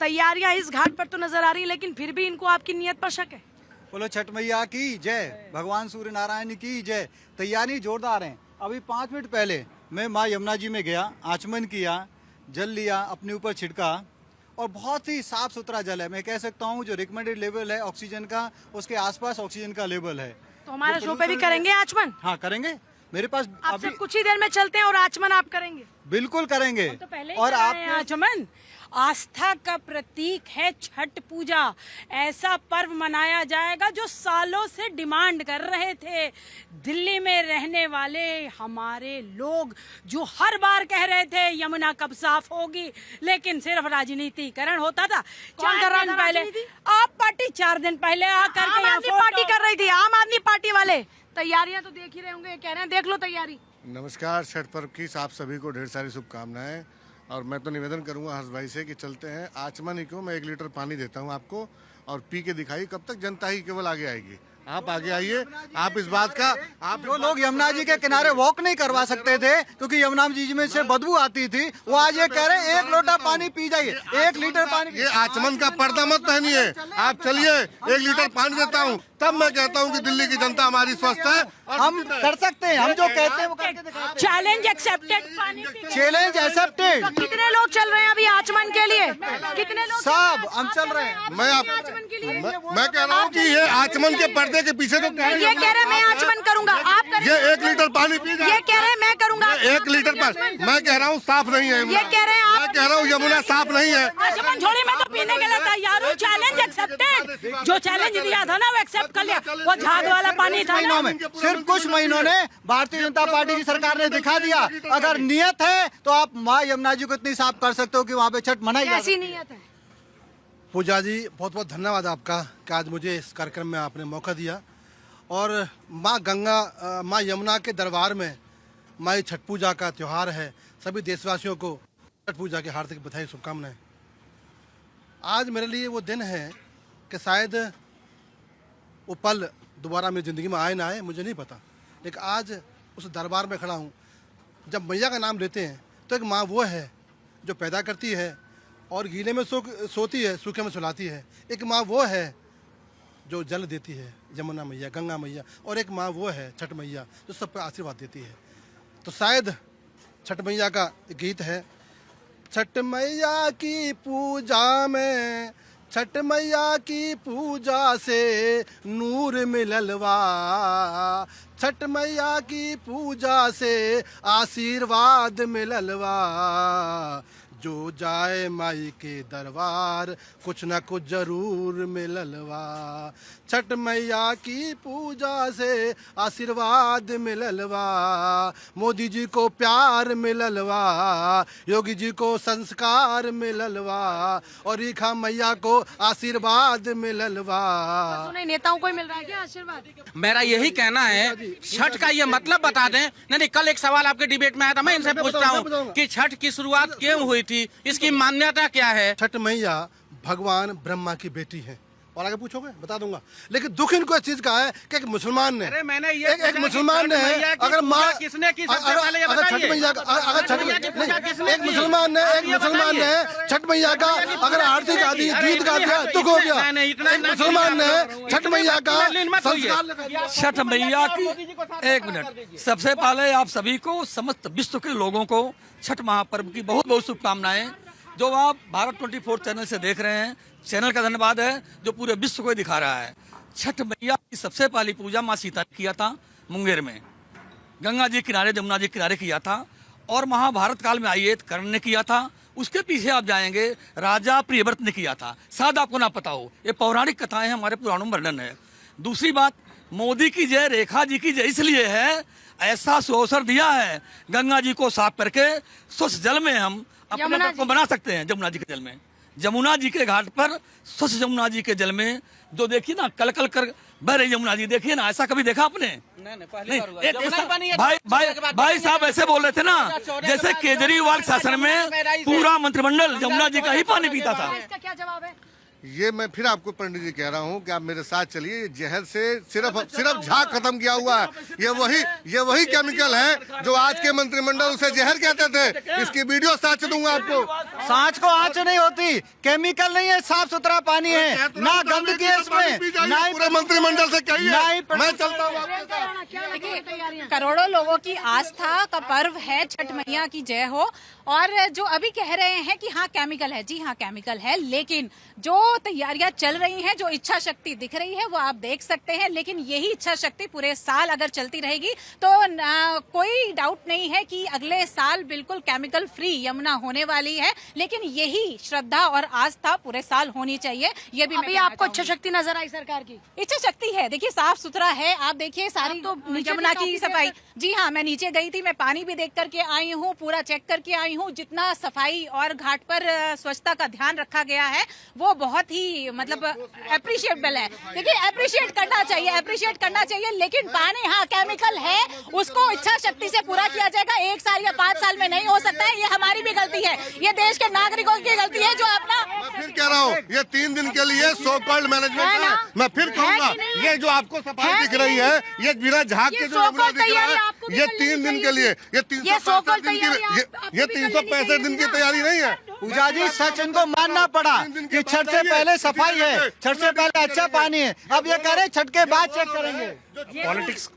तैयारियां इस घाट पर तो नजर आ रही है, लेकिन फिर भी इनको आपकी नियत पर शक है। बोलो छठ मैया की जय, भगवान सूर्य नारायण की जय। तैयारी जोरदार है। अभी 5 मिनट पहले मैं माँ यमुना जी में गया, आचमन किया, जल लिया, अपने ऊपर छिड़का और बहुत ही साफ सुथरा जल है। मैं कह सकता हूँ जो रिकमेंडेड लेवल है ऑक्सीजन का, उसके आसपास ऑक्सीजन का लेवल है। तो हमारे शो पे भी करेंगे आचमन? हाँ करेंगे। मेरे पास आपसे कुछ ही देर में चलते हैं और आचमन आप करेंगे? बिल्कुल करेंगे। तो पहले और आप आचमन आस्था का प्रतीक है छठ पूजा। ऐसा पर्व मनाया जाएगा जो सालों से डिमांड कर रहे थे दिल्ली में रहने वाले हमारे लोग, जो हर बार कह रहे थे यमुना कब साफ होगी, लेकिन सिर्फ राजनीतिकरण होता था। कौन कर रहा था पहले आप पार्टी 4 दिन पहले आकर आम आदमी पार्टी कर रही थी, आम आदमी पार्टी वाले। तैयारियां तो देख ही रहे होंगे, कह रहे हैं देख लो तैयारी। नमस्कार, छठ पर्व की आप सभी को ढेर सारी शुभकामनाएं। और मैं तो निवेदन करूंगा हर्ष भाई से कि चलते हैं, आचमन ही क्यों, मैं 1 लीटर पानी देता हूं आपको और पी के दिखाइए। कब तक जनता ही केवल आगे आएगी, आप आगे आइए। आप इस बात का जो लोग यमुना जी के किनारे वॉक नहीं करवा सकते थे क्योंकि यमुना जी में से बदबू आती थी, वो आज ये कह रहे हैं 1 लोटा पानी पी जाइए, 1 लीटर पानी। ये आचमन का पर्दा मत पहनिए, आप चलिए, 1 लीटर पानी देता हूँ, तब मैं कहता हूँ कि दिल्ली की जनता हमारी स्वस्थ है। हम कर सकते हैं, हम जो कहते हैं वो करके दिखाते हैं। Challenge accepted. Challenge accepted. तो कितने लोग चल रहे हैं अभी आचमन के लिए? कितने लोग? सब हम चल रहे हैं। आचमन के लिए मैं कह रहा हूँ कि ये आचमन के पर्दे के पीछे तो ये कह रहे हैं मैं आचमन करूंगा, आप करेंगे? ये 1 लीटर पानी पी जाए। ये कह रहे हैं मैं करूंगा। 1 लीटर पानी, मैं कह रहा हूँ साफ नहीं है यमुना। ये कह रहे हैं आप। मैं कह रहा हूँ यमुना साफ नहीं है। आचमन छोड़िए, मैं तो पीने के लिए तैयार हूँ। Challenge accepted. जो चैलेंज दिया था ना वो एक्सेप्ट कर लिया। वो झाग वाला पानी था महीनों में, सिर्फ कुछ महीनों ने भारतीय जनता पार्टी की सरकार ने दिखा दिया, अगर नियत है तो आप माँ यमुना जी को इतनी साफ कर सकते हो कि वहाँ पे छठ मनाई जा। ऐसी नियत है। पूजा जी बहुत बहुत धन्यवाद आपका कि आज मुझे इस कार्यक्रम में आपने मौका दिया। और माँ गंगा, माँ यमुना के दरबार में माँ छठ पूजा का त्यौहार है। सभी देशवासियों को छठ पूजा की हार्दिक बधाई, शुभकामनाएं। आज मेरे लिए वो दिन है कि शायद वो पल दोबारा मेरी ज़िंदगी में आए ना आए, मुझे नहीं पता, लेकिन आज उस दरबार में खड़ा हूँ। जब मैया का नाम लेते हैं तो एक माँ वो है जो पैदा करती है और गीले में सोती है, सूखे में सुलाती है। एक माँ वो है जो जल देती है, यमुना मैया, गंगा मैया। और एक माँ वो है छठ मैया जो सब पर आशीर्वाद देती है। तो शायद छठ मैया का गीत है, छठ मैया की पूजा में, छठ मैया की पूजा से नूर मिललवा, छठ मैया की पूजा से आशीर्वाद मिललवा। जो जाए माई के दरबार कुछ न कुछ जरूर मिललवा। छठ मैया की पूजा से आशीर्वाद मिललवा। मोदी जी को प्यार मिललवा, योगी जी को संस्कार मिललवा और रेखा मैया को आशीर्वाद मिललवा। सुने नेताओं को ही मिल रहा है क्या आशीर्वाद? मेरा यही कहना है, छठ का ये मतलब बता दें। नहीं, कल एक सवाल आपके डिबेट में आया था, मैं इनसे पूछता हूँ कि छठ की शुरुआत क्यों हुई थी, इसकी मान्यता क्या है? छठ मैया भगवान ब्रह्मा की बेटी है। और आगे पूछोगे बता दूंगा, लेकिन दुख इनको इस चीज का है कि एक मुसलमान ने, अरे मैंने ये एक मुसलमान ने, अगर माँ किसने की सबसे पहले ये अगर छठ बताइए। मैया का, अगर छठ नहीं, एक मुसलमान ने छठ मैया का अगर आरती गा दी, गीत गा दिया, दुख हो गया। एक मुसलमान ने छठ मैया का संस्कार लगा दिया। छठ मैया की, 1 मिनट, सबसे पहले आप सभी को, समस्त विश्व के लोगों को छठ महापर्व की बहुत बहुत शुभकामनाएं। जो आप भारत 24 चैनल से देख रहे हैं, चैनल का धन्यवाद है जो पूरे विश्व को दिखा रहा है। छठ मैया की सबसे पहली पूजा माँ सीता ने किया था मुंगेर में, गंगा जी किनारे, जमुना जी किनारे किया था। और महाभारत काल में आइए कर्ण ने किया था। उसके पीछे आप जाएंगे राजा प्रियव्रत ने किया था, शायद आपको ना पता हो। ये पौराणिक कथाएं हमारे पुराणों में वर्णन है। दूसरी बात, मोदी की जय, रेखा जी की जय इसलिए है, ऐसा अवसर दिया है गंगा जी को साफ करके स्वच्छ जल में हम अपने आप को बना सकते हैं। जमुना जी के जल में, जमुना जी के घाट पर स्वच्छ जमुना जी के जल में जो देखिए ना कल कल कर बह रही यमुना जी, देखिए ना, ऐसा कभी देखा आपने? नहीं, भाई साहब ऐसे बोल रहे थे ना जैसे केजरीवाल शासन में पूरा मंत्रिमंडल यमुना जी का ही पानी पीता था। इसका क्या जवाब है? ये मैं फिर आपको पंडित जी कह रहा हूँ कि आप मेरे साथ चलिए। ये जहर से सिर्फ झाग खत्म किया हुआ है। ये वही केमिकल है जो आज के मंत्रिमंडल उसे जहर कहते थे। इसकी वीडियो साच दूंगा आपको। सांच को आंच नहीं होती, केमिकल नहीं है, साफ सुथरा पानी है, ना गंदगी है इसमें, ना ही पूरे मंत्रिमंडल से कहिए ना ही मैं चलता हूँ आपके साथ। करोड़ों लोगों की आस्था का पर्व है, छठ मैया की जय हो। और जो अभी कह रहे हैं कि हाँ केमिकल है, जी हाँ केमिकल है, लेकिन जो तैयारियां चल रही हैं, जो इच्छा शक्ति दिख रही है वो आप देख सकते हैं। लेकिन यही इच्छा शक्ति पूरे साल अगर चलती रहेगी तो कोई डाउट नहीं है कि अगले साल बिल्कुल केमिकल फ्री यमुना होने वाली है। लेकिन यही श्रद्धा और आस्था पूरे साल होनी चाहिए। ये भी अभी आपको इच्छा शक्ति नजर आई सरकार की? इच्छा शक्ति है, देखिए साफ सुथरा है। आप देखिए सारी तो यमुना की सफाई। जी हाँ, मैं नीचे गई थी, मैं पानी भी देख करके आई हूँ, पूरा चेक करके आई हूँ। जितना सफाई और घाट पर स्वच्छता का ध्यान रखा गया है वो बहुत ही मतलब अप्रिशिएटेबल है। देखिए अप्रिशिएट करना चाहिए, लेकिन पानी हाँ केमिकल है, उसको इच्छा शक्ति से पूरा किया जाएगा। 1 साल या 5 साल में नहीं हो सकता है। ये हमारी भी गलती है, ये देश के नागरिकों की गलती है जो अपना। मैं फिर कह रहा हूँ ये 3 दिन के लिए सो कॉल्ड मैनेजमेंट है। मैं फिर कहूँगा ये जो आपको सफाई दिख रही है, ये बिना झाग के जो यमुना दिख रहा है, ये 3 दिन के लिए, ये 365 दिन की तैयारी नहीं है। पूजा जी सच इनको मानना पड़ा कि छठ से पहले सफाई है, छठ से पहले अच्छा पानी है। अब ये कह रहे छठ के बाद चेक करेंगे।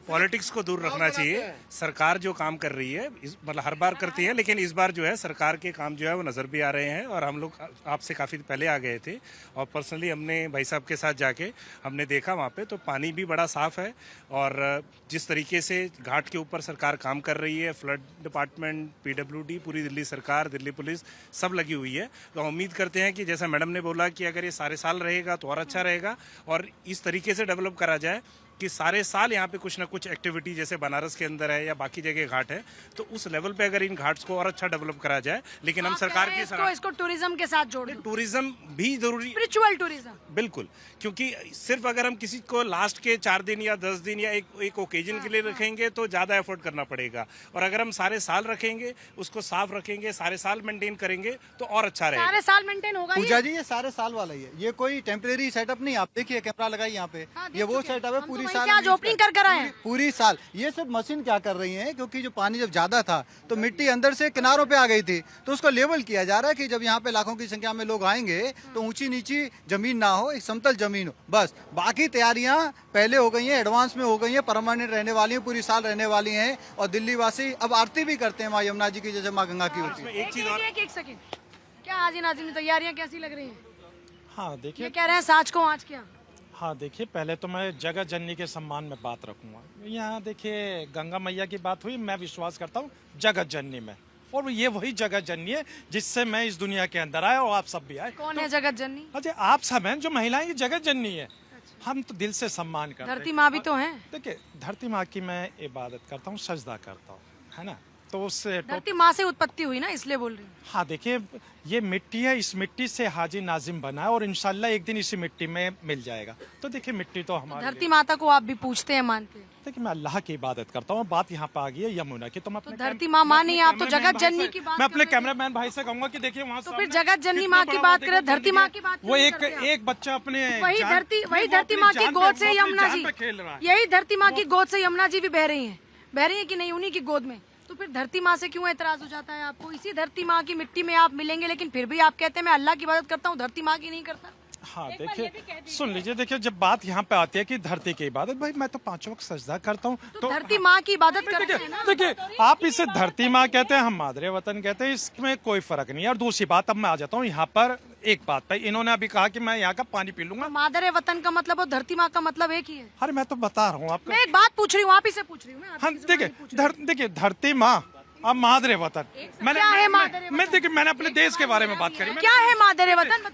पॉलिटिक्स को दूर रखना चाहिए। सरकार जो काम कर रही है मतलब हर बार करती है, लेकिन इस बार जो है सरकार के काम जो है वो नजर भी आ रहे हैं। और हम लोग आपसे काफी पहले आ गए थे और पर्सनली हमने भाई साहब के साथ जाके हमने देखा वहाँ पे, तो पानी भी बड़ा साफ है। और जिस तरीके से घाट के ऊपर सरकार काम कर रही है, फ्लड डिपार्टमेंट, PWD, पूरी दिल्ली सरकार, दिल्ली पुलिस सब लगी हुई है। तो उम्मीद करते हैं कि जैसा मैडम ने बोला कि अगर ये सारे साल रहेगा तो और अच्छा रहेगा। और इस तरीके से डेवलप करा जाए कि सारे साल यहाँ पे कुछ ना कुछ एक्टिविटी, जैसे बनारस के अंदर है या बाकी जगह घाट है, तो उस लेवल पे अगर इन घाट्स को और अच्छा डेवलप करा जाए। लेकिन हम सरकार की इसको टूरिज्म के साथ जोड़ दें। टूरिज्म भी जरूरी, स्पिरिचुअल टूरिज्म, बिल्कुल। क्योंकि सिर्फ अगर हम किसी को लास्ट के 4 दिन या 10 दिन या एक ओकेजन के लिए रखेंगे तो ज्यादा एफर्ट करना पड़ेगा। और अगर हम सारे साल रखेंगे, उसको साफ रखेंगे, सारे साल मेंटेन करेंगे तो और अच्छा रहेगा। सारे साल मेंटेन होगा। पूजा जी ये सारे साल वाला ही है, ये कोई टेम्परेरी सेटअप नहीं। आप देखिए कैमरा लगाई यहाँ पे, ये वो सेटअप है पूरी साल आज ओपनिंग कर आए हैं। पूरी साल। ये सिर्फ मशीन क्या कर रही है, क्योंकि जो पानी जब ज्यादा था तो मिट्टी अंदर से किनारों पे आ गई थी, तो उसको लेवल किया जा रहा है कि जब यहाँ पे लाखों की संख्या में लोग आएंगे तो ऊंची नीची जमीन ना हो, एक समतल जमीन हो। बस बाकी तैयारियां पहले हो गई हैं, एडवांस में हो गई हैं, परमानेंट रहने वाली हैं, पूरी साल रहने वाली हैं। और दिल्ली वासी अब आरती भी करते हैं माँ यमुना जी की, जैसे माँ गंगा की होती है। एक चीज और, एक सेकंड, क्या हाजी नाज़रीन तैयारियां कैसी लग रही हैं? हाँ देखिए, ये कह रहे हैं साच को आँच क्या? हाँ देखिए, पहले तो मैं जगत जननी के सम्मान में बात रखूंगा। यहाँ देखिए गंगा मैया की बात हुई, मैं विश्वास करता हूँ जगत जननी में, और ये वही जगत जननी है जिससे मैं इस दुनिया के अंदर आया और आप सब भी आए। कौन है जगत जननी? अच्छा, आप सब हैं जो महिलाएं, ये जगत जननी है। हम तो दिल से सम्मान करते हैं। धरती माँ भी तो है। देखिए धरती माँ की मैं इबादत करता हूँ, सजदा करता हूँ, है ना। तो उससे धरती माँ से उत्पत्ति हुई ना, इसलिए बोल रही हूँ। हाँ देखिए, ये मिट्टी है, इस मिट्टी से हाजी नाजिम बना है और इंशाल्लाह एक दिन इसी मिट्टी में मिल जाएगा। तो देखिए मिट्टी तो हमारी धरती माता को आप भी पूछते हैं, मानते हैं? देखिए मैं अल्लाह की इबादत करता हूँ। बात यहाँ पे आ गई है यमुना की, तो मैं अपने धरती माँ मानी है, आप तो जगत जननी की बात। मैं अपने कैमरामैन भाई से कहूंगा कि देखिए वहाँ तो फिर जगत जननी माँ की बात करें, धरती माँ की बात वो एक बच्चा अपने वही धरती माँ की गोद से यमुना जी खेल रहा है। यही धरती माँ की गोद से यमुना जी भी बह रही है कि नहीं उन्हीं की गोद में? तो फिर धरती माँ से क्यों एतराज हो जाता है आपको? इसी धरती माँ की मिट्टी में आप मिलेंगे, लेकिन फिर भी आप कहते हैं मैं अल्लाह की इबादत करता हूँ, धरती माँ की नहीं करता। हाँ देखिए, सुन लीजिए, देखिए जब बात यहाँ पे आती है कि धरती की इबादत, भाई मैं तो 5 वक्त सजदा करता हूँ, तो धरती माँ की इबादत करते हैं ना। देखिए आप इसे धरती माँ कहते हैं, हम मादरे वतन कहते हैं, इसमें कोई फर्क नहीं है। और दूसरी बात, अब मैं आ जाता हूँ यहाँ पर एक बात पे, इन्होंने अभी कहा कि मैं यहाँ का पानी पी लूंगा। मादरे वतन का मतलब और धरती माँ का मतलब एक ही है। अरे मैं तो बता रहा हूँ आपको, मैं एक बात पूछ रही हूँ, आप इसे पूछ रही हूँ। हाँ देखिए धरती माँ, अब मादरे वतन, मैंने अपने देश के बारे में बात करी। क्या है मादरे वतन?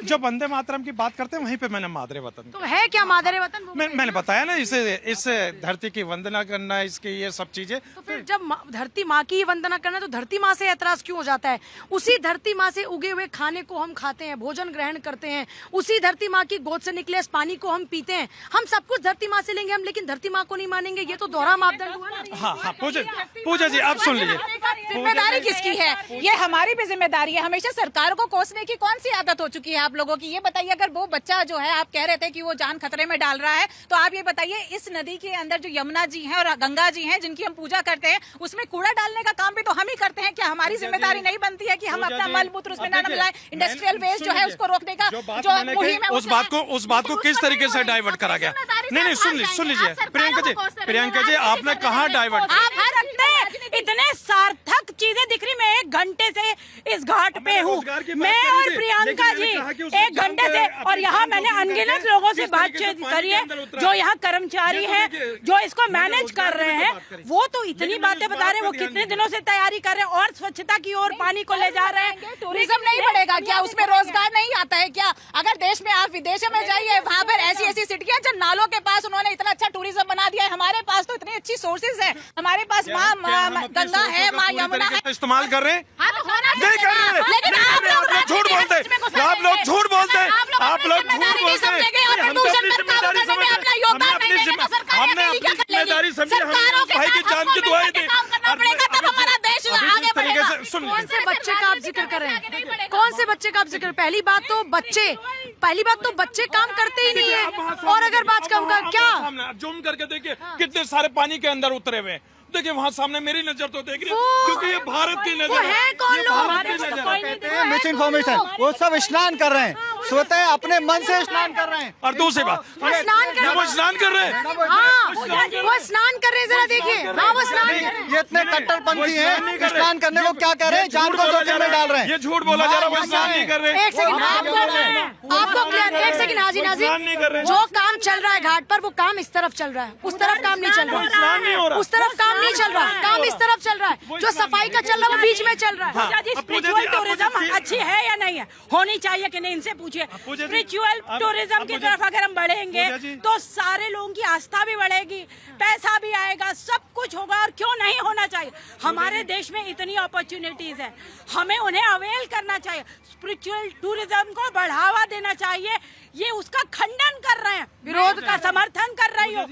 जो वंदे मातरम की बात करते हैं वहीं पे मैंने मादरे वतन, तो है क्या मादरे वतन? मैंने बताया ना, इसे धरती की वंदना करना, इसकी ये सब चीजें। तो फिर जब धरती माँ की वंदना करना, तो धरती माँ से ऐतराज क्यों हो जाता है? उसी धरती माँ से उगे हुए खाने को हम खाते हैं, भोजन ग्रहण करते हैं, उसी धरती माँ की गोद से निकले इस पानी को हम पीते हैं। हम सब कुछ धरती माँ से लेंगे हम, लेकिन धरती माँ को नहीं मानेंगे, ये तो दोहरा मापदंड हुआ ना। हाँ पूजा जी आप सुन लीजिए, ये जिम्मेदारी किसकी है? ये हमारी भी जिम्मेदारी है। हमेशा सरकार को कोसने की कौन सी आदत हो चुकी है आप लोगों की? ये बताइए, अगर वो बच्चा जो है आप कह रहे थे कि वो जान खतरे में डाल रहा है, तो आप ये बताइए इस नदी के अंदर जो यमुना जी हैं और गंगा जी हैं जिनकी हम पूजा करते हैं, उसमें कूड़ा डालने का काम भी तो हम ही करते हैं। क्या हमारी जिम्मेदारी नहीं बनती है कि हम अपना मल मूत्र उसमें ना मिलाएं? इंडस्ट्रियल वेस्ट जो है उसको रोकने का जो मुहिम है उस बात को किस तरीके से डाइवर्ट करा गया? नहीं, सुन लीजिए प्रियंका जी आपने कहा डाइवर्ट। आप हर हफ्ते इतने सार्थक चीजें दिख रही। मैं 1 घंटे से इस घाट पे हूँ, मैं और प्रियंका जी 1 घंटे से, और यहाँ मैंने अनगिनत लोगों से बातचीत करी है जो यहाँ कर्मचारी हैं जो इसको मैनेज कर रहे हैं। वो तो इतनी बातें बता रहे हैं, वो कितने दिनों से तैयारी कर रहे हैं और स्वच्छता की ओर पानी को ले जा रहे हैं। टूरिज्म नहीं बढ़ेगा क्या? उसमें रोजगार नहीं आता है क्या? अगर देश में आप विदेशों में जाइए, वहाँ पर ऐसी सिटियां जो नालों के पास उन्होंने इतना अच्छा टूरिज्म बना दिया है। हमारे पास तो इतनी अच्छी सोर्सेज है, हमारे पास माँ गंगा है, माँ यमुना है। इस्तेमाल कर रहे हैं, नहीं कर रहे हैं, लेकिन आप लोग झूठ बोलते हैं, आप लोग झूठ बोलते हैं, आप लोग झूठ बोलते हैं। हमने अपनी जिम्मेदारी समझी, भाई की जान की दुआएं दी। हमारा देश आगे बढ़ेगा। कौन से बच्चे का आप जिक्र कर रहे हैं? कौन से बच्चे का आप जिक्र? पहली बात तो बच्चे काम करते ही नहीं है। और अगर बात कहूँगा क्या, जूम करके देखिए कितने सारे पानी के अंदर उतरे हुए। देखिए वहाँ सामने मेरी नजर तो देख रही है, क्योंकि ये भारत की नजर है। कौन कहते मिस इन्फॉर्मेशन, वो सब स्नान कर रहे हैं, सोते हैं अपने मन से स्नान कर रहे हैं। और दूसरी बात, वो स्नान कर रहे हैं। वो स्नान कर रहे हैं, जरा देखिए। हाँ, वो स्नान ये इतने कट्टरपंथी हैं, स्नान करने को क्या कह रहे हैं, जान को जोखिम में डाल रहे हैं। ये झूठ बोला जा रहा है, वो स्नान नहीं कर रहे। एक सेकंड, आपको क्लियर, एक सेकंड हाजी, जो काम चल रहा है घाट पर, वो काम इस तरफ चल रहा है, उस तरफ काम नहीं चल रहा। उस तरफ काम नहीं चल रहा, काम इस तरफ चल रहा है। जो सफाई का चल रहा है वो बीच में चल रहा है। स्पिरिचुअल टूरिज्म अच्छी है या नहीं है, होनी चाहिए कि नहीं, इनसे पूछिए। स्पिरिचुअल टूरिज्म की तरफ अगर हम बढ़ेंगे तो सारे लोगों की आस्था भी बढ़ेगी, पैसा भी आएगा, सब कुछ होगा। और क्यों नहीं होना चाहिए? हमारे देश में इतनी अपॉर्चुनिटीज है, हमें उन्हें अवेल करना चाहिए। स्पिरिचुअल टूरिज्म को बढ़ावा देना चाहिए। ये उसका खंडन कर रहे हैं, विरोध का समर्थन कर रही हो।